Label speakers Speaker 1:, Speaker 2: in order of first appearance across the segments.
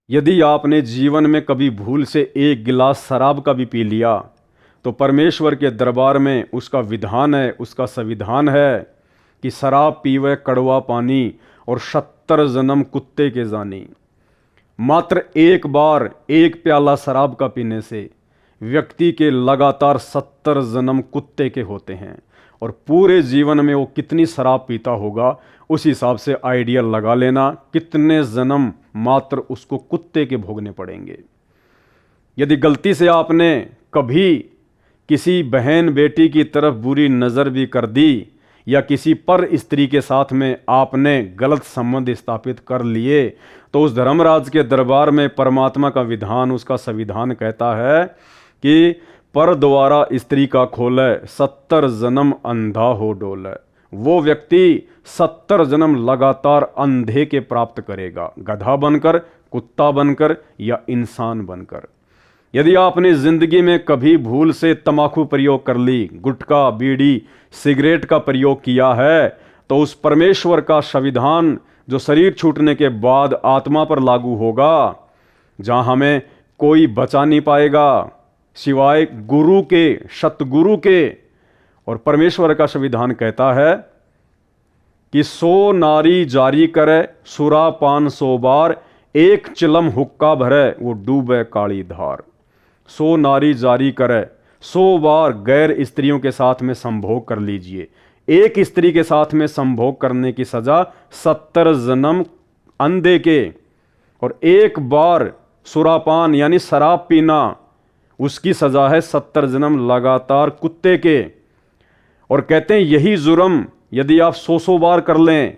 Speaker 1: यदि आपने जीवन में कभी भूल से एक गिलास शराब का भी पी लिया तो परमेश्वर के दरबार में उसका विधान है, उसका संविधान है कि शराब पीवे कड़वा पानी और 70 जन्म कुत्ते के जानी। मात्र एक बार एक प्याला शराब का पीने से व्यक्ति के लगातार 70 जन्म कुत्ते के होते हैं और पूरे जीवन में वो कितनी शराब पीता होगा उस हिसाब से आइडिया लगा लेना कितने जन्म मात्र उसको कुत्ते के भोगने पड़ेंगे। यदि गलती से आपने कभी किसी बहन बेटी की तरफ बुरी नज़र भी कर दी या किसी पर स्त्री के साथ में आपने गलत संबंध स्थापित कर लिए तो उस धर्मराज के दरबार में परमात्मा का विधान, उसका संविधान कहता है कि पर द्वारा स्त्री का खोले 70 जन्म अंधा हो डोले। वो व्यक्ति 70 जन्म लगातार अंधे के प्राप्त करेगा, गधा बनकर, कुत्ता बनकर या इंसान बनकर। यदि आपने जिंदगी में कभी भूल से तंबाकू प्रयोग कर ली, गुटखा, बीड़ी, सिगरेट का प्रयोग किया है तो उस परमेश्वर का संविधान जो शरीर छूटने के बाद आत्मा पर लागू होगा, जहां हमें कोई बचा नहीं पाएगा सिवाय गुरु के, सतगुरु के। और परमेश्वर का संविधान कहता है कि 100 नारी जारी करे सुरा पान 100 बार, एक चिलम हुक्का भरे वो डूबे काली धार। 100 नारी जारी करे, 100 बार गैर स्त्रियों के साथ में संभोग कर लीजिए। एक स्त्री के साथ में संभोग करने की सजा 70 जन्म अंधे के, और एक बार सुरापान यानी शराब पीना उसकी सजा है 70 जन्म लगातार कुत्ते के। और कहते हैं यही जुर्म यदि आप 100 बार कर लें,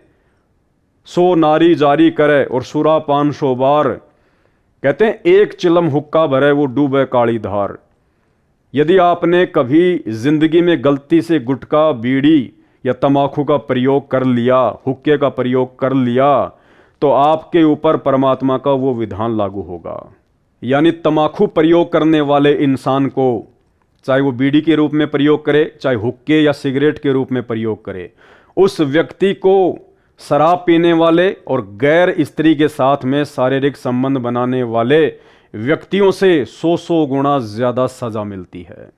Speaker 1: 100 नारी जारी करे और सुरापान 100 बार, कहते हैं एक चिलम हुक्का भरे वो डूबे काली धार। यदि आपने कभी जिंदगी में गलती से गुटखा, बीड़ी या तंबाकू का प्रयोग कर लिया, हुक्के का प्रयोग कर लिया, तो आपके ऊपर परमात्मा का वो विधान लागू होगा। यानी तंबाकू प्रयोग करने वाले इंसान को, चाहे वो बीड़ी के रूप में प्रयोग करे, चाहे हुक्के या सिगरेट के रूप में प्रयोग करे, उस व्यक्ति को शराब पीने वाले और गैर स्त्री के साथ में शारीरिक संबंध बनाने वाले व्यक्तियों से 100 गुना ज्यादा सजा मिलती है।